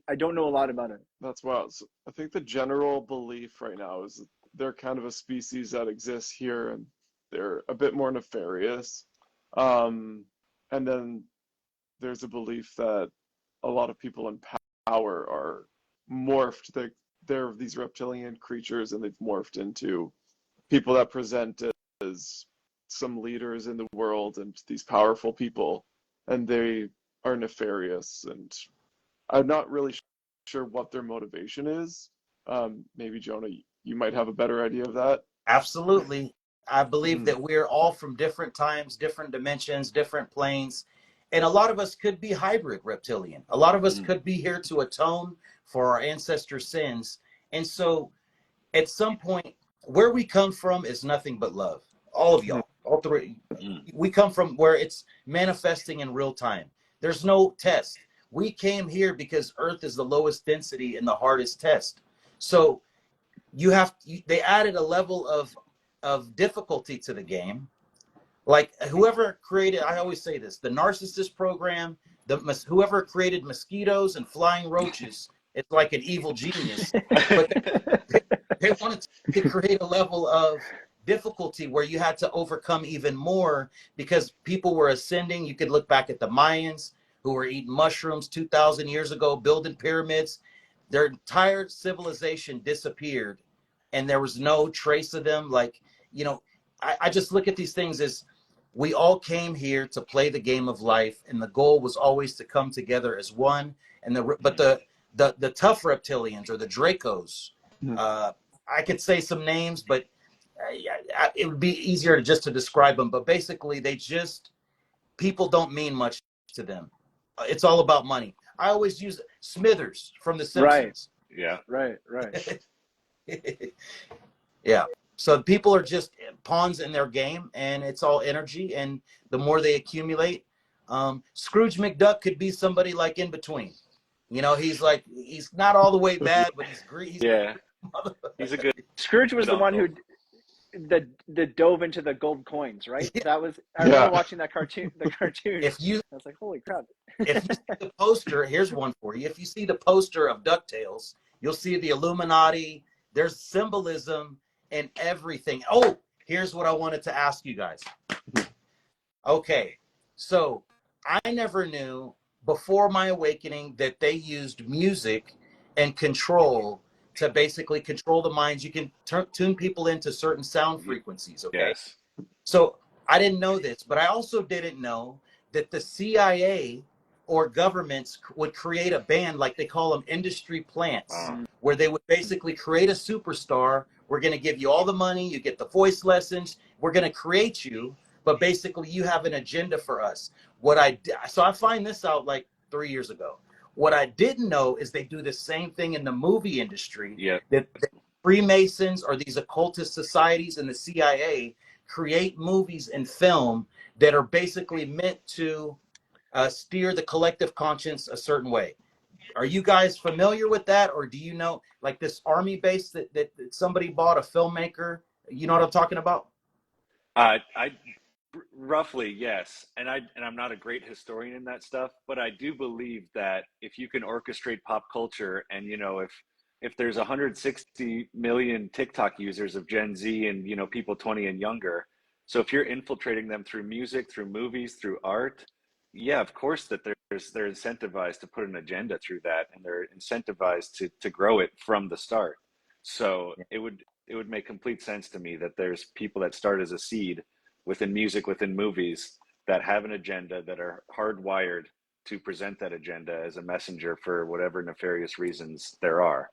I don't know a lot about it. that's wild. So I think the general belief right now is that they're kind of a species that exists here, and they're a bit more nefarious. Um, and then there's a belief that a lot of people in power are morphed. They're these reptilian creatures, and they've morphed into people that present as some leaders in the world and these powerful people, and they are nefarious. And I'm not really sure what their motivation is. Maybe Jonah, you might have a better idea of that. Absolutely. I believe Mhm. that we're all from different times, different dimensions, different planes. And a lot of us could be hybrid reptilian. A lot of us Mm. could be here to atone for our ancestors' sins. And so at some point, where we come from is nothing but love. All of y'all, all three. Mm. We come from where it's manifesting in real time. There's no test. We came here because Earth is the lowest density and the hardest test. So they added a level of difficulty to the game. Like whoever created, I always say this, the narcissist program, whoever created mosquitoes and flying roaches, it's like an evil genius. But they wanted to create a level of difficulty where you had to overcome even more because people were ascending. You could look back at the Mayans who were eating mushrooms 2,000 years ago, building pyramids. Their entire civilization disappeared and there was no trace of them. Like, I just look at these things as we all came here to play the game of life, and the goal was always to come together as one. But the tough reptilians or the Dracos, I could say some names, but it would be easier to describe them. But basically, people don't mean much to them. It's all about money. I always use Smithers from The Right. Simpsons. Yeah. Right. Yeah. So people are just pawns in their game, and it's all energy. And the more they accumulate, Scrooge McDuck could be somebody like in between. He's not all the way bad, but he's greedy. Yeah. He's a good. Scrooge was the one who that dove into the gold coins, right? That was I remember watching that cartoon. The cartoon. I was like, holy crap! If you see the poster, here's one for you. If you see the poster of DuckTales, you'll see the Illuminati. There's symbolism and everything. Oh, here's what I wanted to ask you guys. Okay, so I never knew before my awakening that they used music and control to basically control the minds. You can tune people into certain sound frequencies, okay? Yes. So I didn't know this, but I also didn't know that the CIA or governments would create a band, like they call them industry plants, where they would basically create a superstar. We're going to give you all the money. You get the voice lessons. We're going to create you. But basically, you have an agenda for us. So I find this out like 3 years ago. What I didn't know is they do the same thing in the movie industry. Yeah. That Freemasons or these occultist societies and the CIA create movies and film that are basically meant to steer the collective conscience a certain way. Are you guys familiar with that, or do you know, like this army base that somebody bought, a filmmaker? You know what I'm talking about? I roughly, yes. And I'm not a great historian in that stuff, but I do believe that if you can orchestrate pop culture, and if there's 160 million TikTok users of Gen Z and people 20 and younger, so if you're infiltrating them through music, through movies, through art, yeah, of course that they're incentivized to put an agenda through that, and they're incentivized to grow it from the start. So it would make complete sense to me that there's people that start as a seed within music, within movies, that have an agenda, that are hardwired to present that agenda as a messenger for whatever nefarious reasons there are.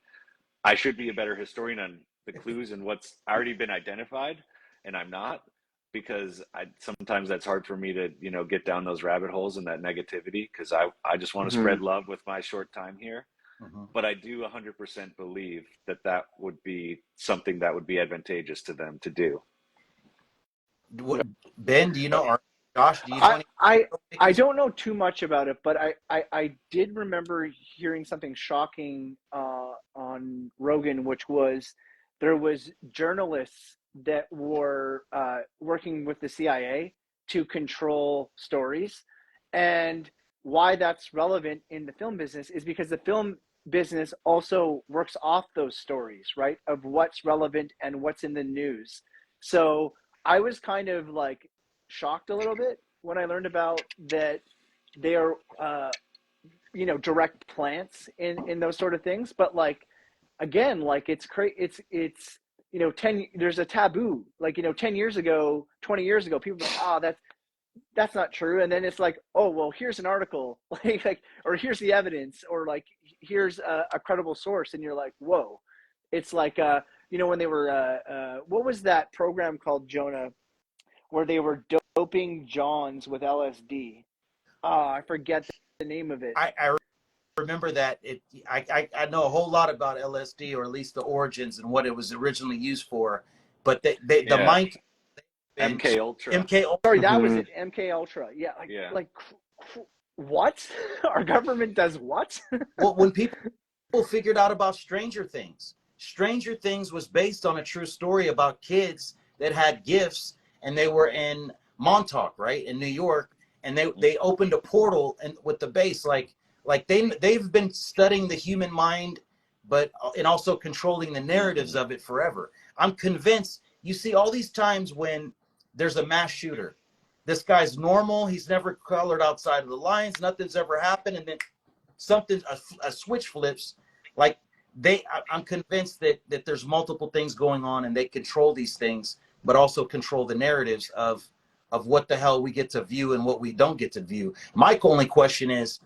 I should be a better historian on the clues and what's already been identified, and I'm not, because sometimes that's hard for me to get down those rabbit holes and that negativity, because I just want to spread love with my short time here. But I do 100% believe that would be something that would be advantageous to them to do. Ben, do you know? Or Josh, do you know I don't know too much about it, but I did remember hearing something shocking on Rogan, which was there was journalists that were working with the CIA to control stories. And why that's relevant in the film business is because the film business also works off those stories, right? Of what's relevant and what's in the news. So I was kind of like shocked a little bit when I learned about that they are, direct plants in those sort of things. But like, again, like it's crazy. It's, 10, there's a taboo, like, 10 years ago, 20 years ago, people were like, that's not true. And then it's like, oh, well, here's an article, or here's the evidence, or like, here's a credible source. And you're like, whoa. It's like, when they were, what was that program called, Jonah, where they were doping Johns with LSD? I forget the name of it. I remember that I know a whole lot about LSD, or at least the origins and what it was originally used for, but the Yeah. mind and MK Ultra. MK. Sorry, that was Mhm. it. MK Ultra. Yeah, Yeah. what? Our government does what? Well, when people figured out about Stranger Things, Stranger Things was based on a true story about kids that had gifts, and they were in Montauk, right, in New York, and they opened a portal and with the base, like they've been studying the human mind, but and also controlling the narratives of it forever. I'm convinced. You see all these times when there's a mass shooter, this guy's normal, he's never colored outside of the lines, nothing's ever happened, and then something, a switch flips. Like I'm convinced that there's multiple things going on, and they control these things, but also control the narratives of what the hell we get to view and what we don't get to view. My only question is,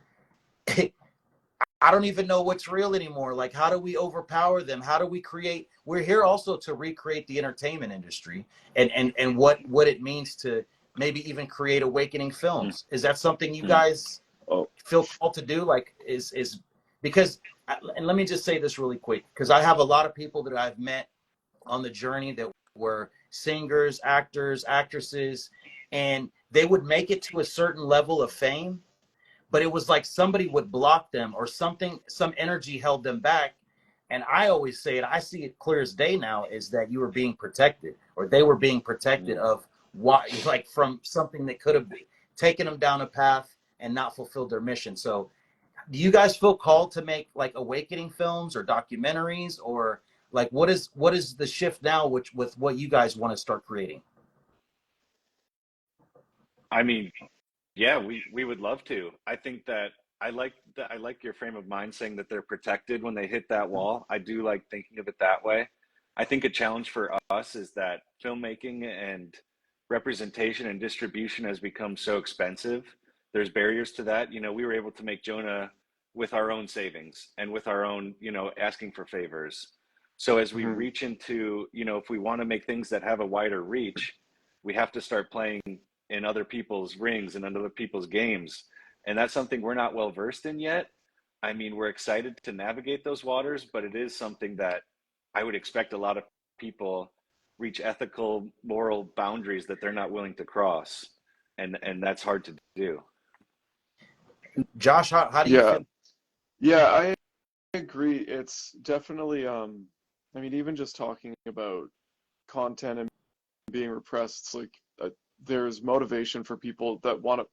I don't even know what's real anymore. Like, how do we overpower them? How do we create? We're here also to recreate the entertainment industry, and what it means to maybe even create awakening films. Is that something you guys Oh, feel called to do? Like, is because, and let me just say this really quick, because I have a lot of people that I've met on the journey that were singers, actors, actresses, and they would make it to a certain level of fame, but it was like somebody would block them, or something, some energy held them back. And I always say it, I see it clear as day now, is that you were being protected, or they were being protected of why, like from something that could have taken them down a path and not fulfilled their mission. So do you guys feel called to make like awakening films or documentaries, or like what is the shift now with what you guys want to start creating? I mean, yeah, we would love to. I think that I like your frame of mind saying that they're protected when they hit that wall. I do like thinking of it that way. I think a challenge for us is that filmmaking and representation and distribution has become so expensive. There's barriers to that. You know, we were able to make Jonah with our own savings and with our own, you know, asking for favors. So as we mhm. reach into, you know, if we want to make things that have a wider reach, we have to start playing in other people's rings and in other people's games. And that's something we're not well versed in yet. I mean, we're excited to navigate those waters, but it is something that I would expect a lot of people reach ethical, moral boundaries that they're not willing to cross. And that's hard to do. Josh, how do you Yeah, feel? yeah, I agree. It's definitely, I mean, even just talking about content and being repressed, it's like there's motivation for people that want to,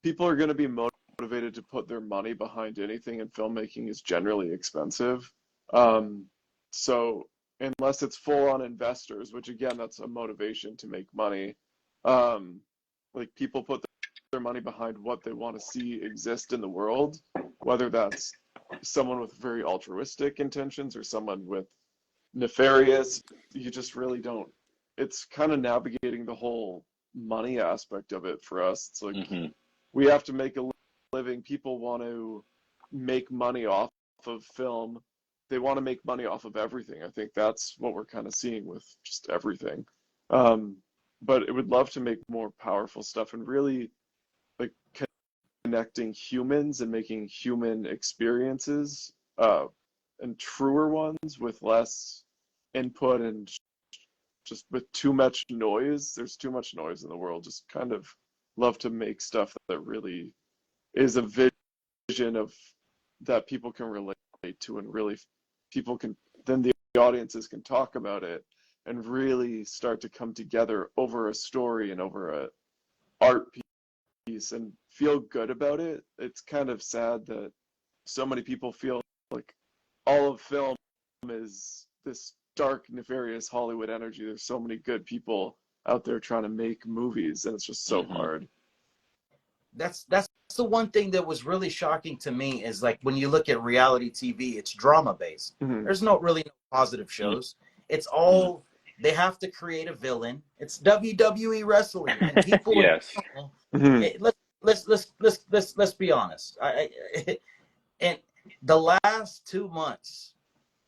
people are going to be motivated to put their money behind anything, and filmmaking is generally expensive. Um, so unless it's full on investors, which again, that's a motivation to make money, um, like people put their money behind what they want to see exist in the world, whether that's someone with very altruistic intentions or someone with nefarious. You just really don't. It's kind of navigating the whole money aspect of it for us. It's like Mm-hmm. we have to make a living. People want to make money off of film. They want to make money off of everything. I think that's what we're kind of seeing with just everything. Um, but it would love to make more powerful stuff and really like connecting humans and making human experiences and truer ones with less input and just with too much noise. There's too much noise in the world. Just kind of love to make stuff that really is a vision of that people can relate to, and really people can, then the audiences can talk about it and really start to come together over a story and over a art piece and feel good about it. It's kind of sad that so many people feel like all of film is this dark, nefarious Hollywood energy. There's so many good people out there trying to make movies, and it's just so Mm-hmm. hard. That's the one thing that was really shocking to me, is like when you look at reality TV, it's drama based. Mm-hmm. There's no positive shows. It's all, they have to create a villain. It's WWE wrestling, and people in Yes. general, Mm-hmm. let's be honest. And the last 2 months,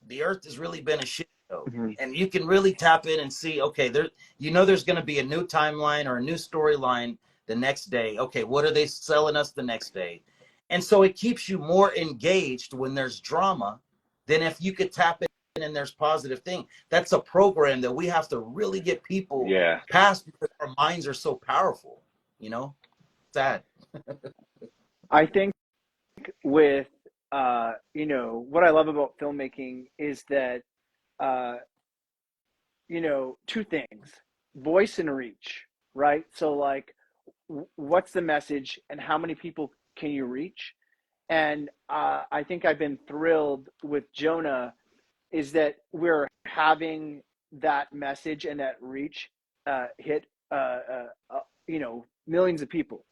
the earth has really been a shit show. Mm-hmm. And you can really tap in and see, okay, there's going to be a new timeline or a new storyline the next day. Okay, what are they selling us the next day? And so it keeps you more engaged when there's drama than if you could tap in and there's positive thing. That's a program that we have to really get people Yeah. past because our minds are so powerful, you know? Sad. I think with you know, what I love about filmmaking is that uh, you know, two things: voice and reach, right? So like, what's the message, and how many people can you reach? And I think I've been thrilled with Jonah is that we're having that message and that reach hit you know, millions of people.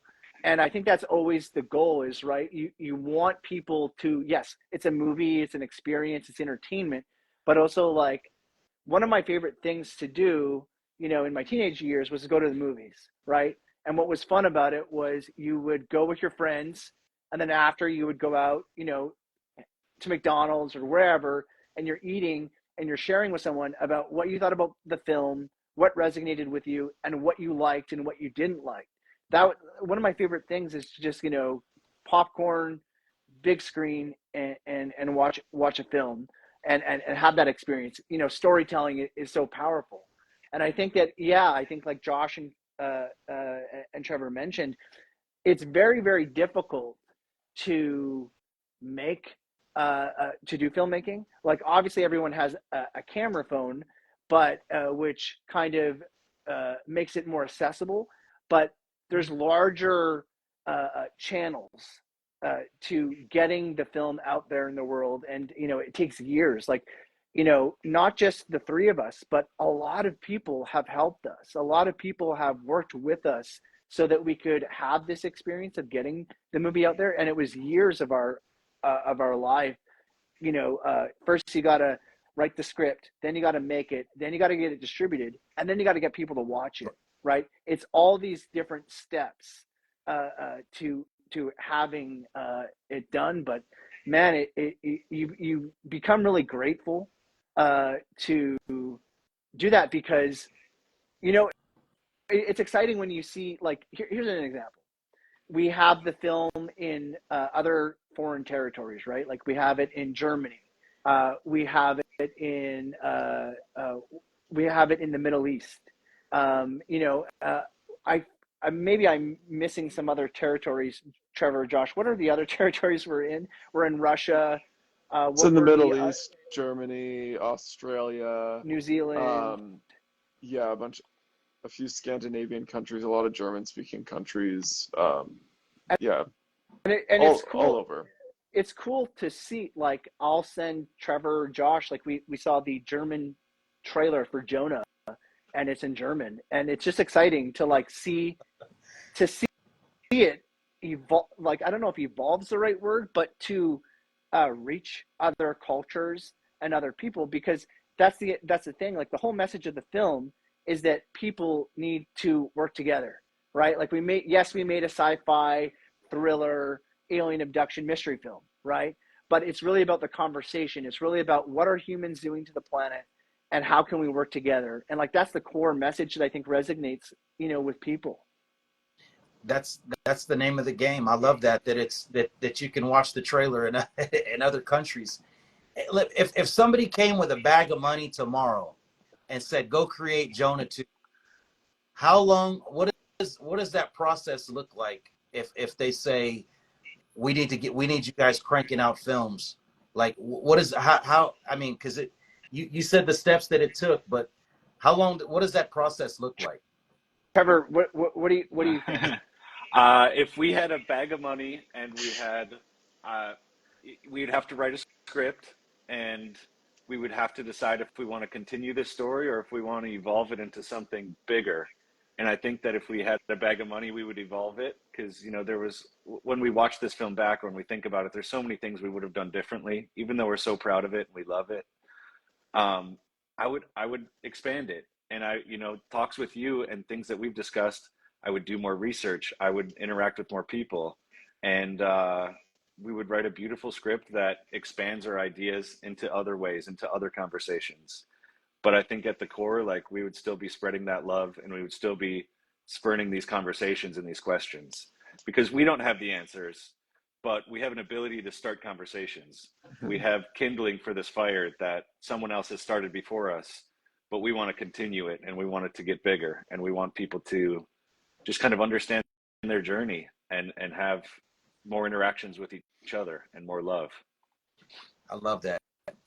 And I think that's always the goal, is right, you want people to, yes, it's a movie, it's an experience, it's entertainment, but also like, one of my favorite things to do, you know, in my teenage years was to go to the movies, right? And what was fun about it was you would go with your friends, and then after you would go out, you know, to McDonald's or wherever, and you're eating and you're sharing with someone about what you thought about the film, what resonated with you, and what you liked and what you didn't like. That one of my favorite things is to just, you know, popcorn, big screen, and watch a film and have that experience. You know, storytelling is so powerful, and I think that, yeah, I think like Josh and Trevor mentioned, it's very, very difficult to make to do filmmaking. Like, obviously everyone has a camera phone, but which kind of makes it more accessible, but there's larger channels to getting the film out there in the world. And you know, it takes years. Like, you know, not just the three of us, but a lot of people have helped us, a lot of people have worked with us so that we could have this experience of getting the movie out there. And it was years of our life. You know, first you got to write the script, then you got to make it, then you got to get it distributed, and then you got to get people to watch it. Right? It's all these different steps to having it done. But man, you become really grateful to do that, because you know, it's exciting when you see, like, here's an example. We have the film in other foreign territories, right? Like, we have it in Germany, we have it in we have it in the Middle East. You know, maybe I'm missing some other territories. Trevor, Josh, what are the other territories we're in? We're in Russia. It's What in the were the Middle East, Germany, Australia, New Zealand? um, yeah, a few Scandinavian countries, a lot of German-speaking countries, yeah, And it's all cool. over. It's cool to see. Like, I'll send Trevor, Josh, like we saw the German trailer for Jonah, and it's in German, and it's just exciting to like see it evolve. Like, I don't know if evolve's the right word, but to reach other cultures and other people, because that's the thing. Like, the whole message of the film is that people need to work together, right? Like, we made a sci-fi thriller alien abduction mystery film, right? But it's really about the conversation. It's really about what are humans doing to the planet, and how can we work together. And like, that's the core message that I think resonates, you know, with people. That's the name of the game. I love that it's that you can watch the trailer in in other countries. If somebody came with a bag of money tomorrow and said, "Go create Jonah 2," how long? What does that process look like? If they say, we need you guys cranking out films, like what is how I mean, because you said the steps that it took, but how long? What does that process look like? Trevor, what do you think? If we had a bag of money and uh, we'd have to write a script, and we would have to decide if we want to continue this story or if we want to evolve it into something bigger. And I think that if we had a bag of money, we would evolve it, because, you know, when we watch this film back, or when we think about it, there's so many things we would have done differently, even though we're so proud of it and we love it. um, I would expand it, and you know, talks with you and things that we've discussed. I would do more research. I would interact with more people, and we would write a beautiful script that expands our ideas into other ways, into other conversations. But I think at the core, like, we would still be spreading that love, and we would still be spurning these conversations and these questions, because we don't have the answers, but we have an ability to start conversations. We have kindling for this fire that someone else has started before us, but we want to continue it, and we want it to get bigger, and we want people to just kind of understand their journey and have more interactions with each other and more love. I love that.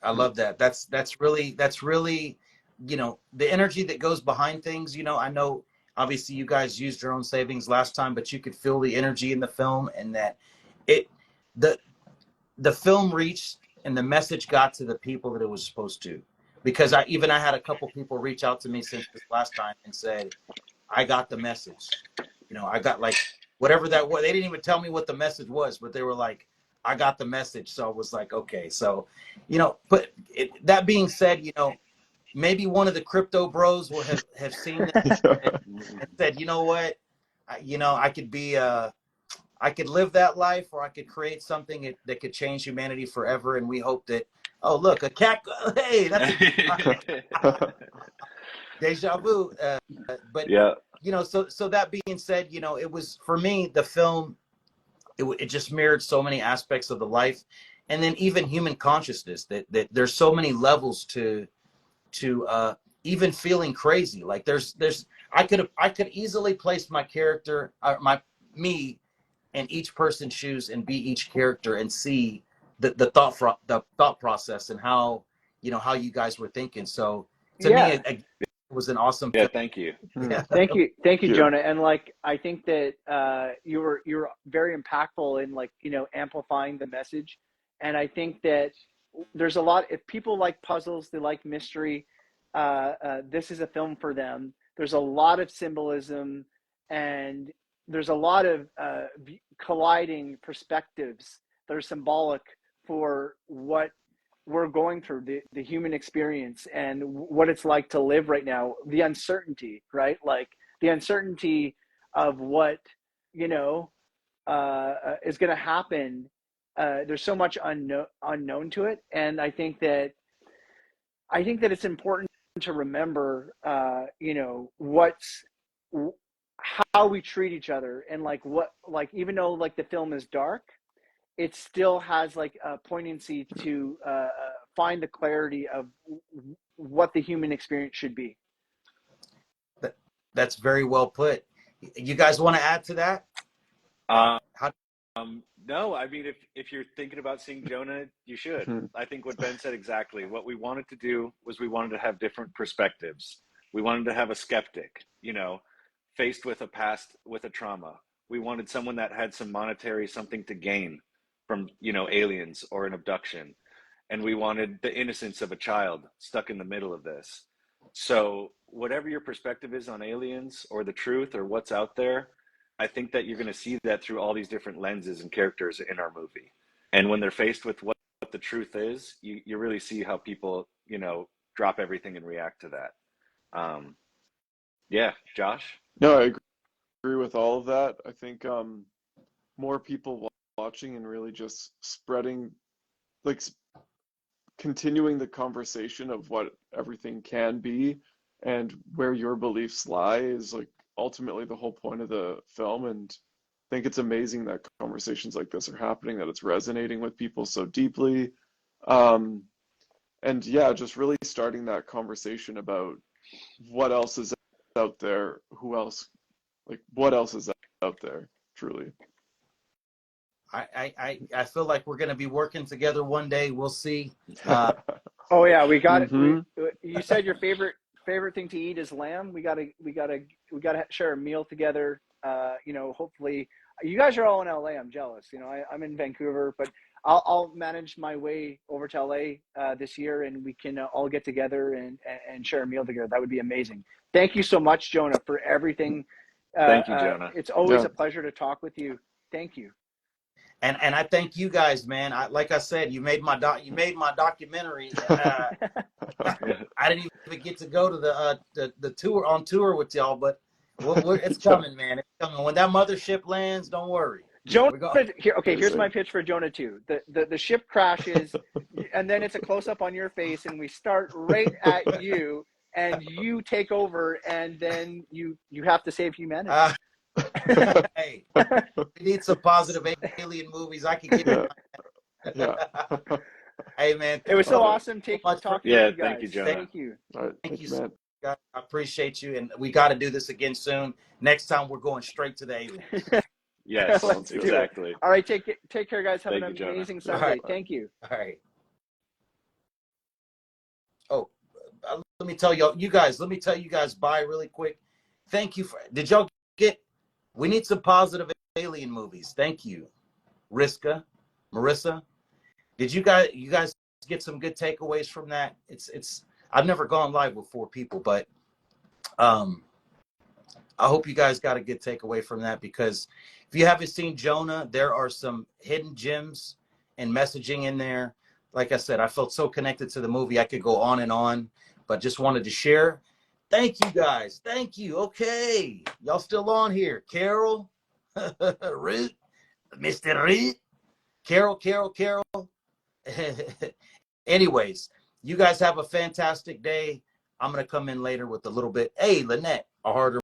I love that. That's really, you know, the energy that goes behind things. You know, I know obviously you guys used your own savings last time, but you could feel the energy in the film, and that it the film reached and the message got to the people that it was supposed to. Because I had a couple people reach out to me since this last time and said, I got the message. You know, I got like whatever that was. They didn't even tell me what the message was, but they were like, I got the message. So I was like, okay. So, you know, but that being said, you know, maybe one of the crypto bros will have seen this and said, you know what, I could be, I could live that life, or I could create something that could change humanity forever. And we hope that, oh, look, a cat, hey, that's a deja vu. But, Yeah. you know, so that being said, you know, it was, for me, the film, it just mirrored so many aspects of the life, and then even human consciousness, that there's so many levels to even feeling crazy. Like there's I could easily place my character, me in each person's shoes and be each character and see the thought process and how, you know, how you guys were thinking. So to me, Yeah. it was an awesome Yeah. film. Thank you. Yeah. Thank you, Jonah. And like, I think that you were very impactful in, like, you know, amplifying the message. And I think that there's a lot, if people like puzzles, they like mystery, this is a film for them. There's a lot of symbolism, and there's a lot of colliding perspectives that are symbolic for what we're going through, the human experience, and what it's like to live right now, the uncertainty, right? Like the uncertainty of what, you know, is going to happen. There's so much unknown to it. And I think that it's important to remember, you know, how we treat each other, and like even though like the film is dark, it still has like a poignancy to find the clarity of what the human experience should be. That's very well put. You guys want to add to that? How How No, I mean, if you're thinking about seeing Jonah, you should. I think what Ben said exactly. What we wanted to do was we wanted to have different perspectives. We wanted to have a skeptic, you know, faced with a past, with a trauma. We wanted someone that had some monetary something to gain from, you know, aliens or an abduction. And we wanted the innocence of a child stuck in the middle of this. So whatever your perspective is on aliens or the truth or what's out there, I think that you're going to see that through all these different lenses and characters in our movie. And when they're faced with what the truth is, you really see how people, you know, drop everything and react to that. Yeah, Josh? No, I agree with all of that. I think more people watching and really just spreading, like continuing the conversation of what everything can be and where your beliefs lie is like ultimately the whole point of the film. And I think it's amazing that conversations like this are happening, that it's resonating with people so deeply. And yeah, just really starting that conversation about what else is out there, who else, like what else is out there, truly. I feel like we're going to be working together one day. We'll see. Oh yeah, we got it. Mhm. You said your favorite thing to eat is lamb. We gotta share a meal together. You know, hopefully you guys are all in LA. I'm jealous. You know, I'm in Vancouver, but I'll manage my way over to LA this year, and we can all get together and share a meal together. That would be amazing. Thank you so much, Jonah, for everything. Thank you, Jonah. It's always Yeah. a pleasure to talk with you. Thank you. And I thank you guys, man. Like I said, you made my documentary. I didn't even get to go to the tour with y'all, but it's coming, man. It's coming. When that mothership lands, don't worry. Jonah, Amazing. here's my pitch for Jonah too. The ship crashes, and then it's a close up on your face, and we start right at you, and you take over, and then you have to save humanity. Hey, we need some positive alien movies. I can give you. Yeah. Hey, man, It was so Love it. awesome so much for talking Yeah, with you thank you, guys. Jonah. Thank you. All right. thank Thank you you, so man. much. I appreciate you, and we got to do this again soon. Next time, we're going straight to the aliens. Yes, Let's Sounds good. do it. exactly. All right, take care, guys. Have Thank an you, Jonah. amazing All Sunday. right. Thank you. All right. Oh, let me tell y'all, you guys. Let me tell you guys. Bye, really quick. Thank you for. Did y'all get? We need some positive alien movies. Thank you, Riska, Marissa. Did you guys get some good takeaways from that? It's. I've never gone live with 4 people, but um, I hope you guys got a good takeaway from that, because if you haven't seen Jonah, there are some hidden gems and messaging in there. Like I said, I felt so connected to the movie. I could go on, but just wanted to share. Thank you guys. Thank you. Okay. Y'all still on here. Carol, Root, Mr. Root, Carol. Anyways, you guys have a fantastic day. I'm going to come in later with a little bit. Hey, Lynette, a harder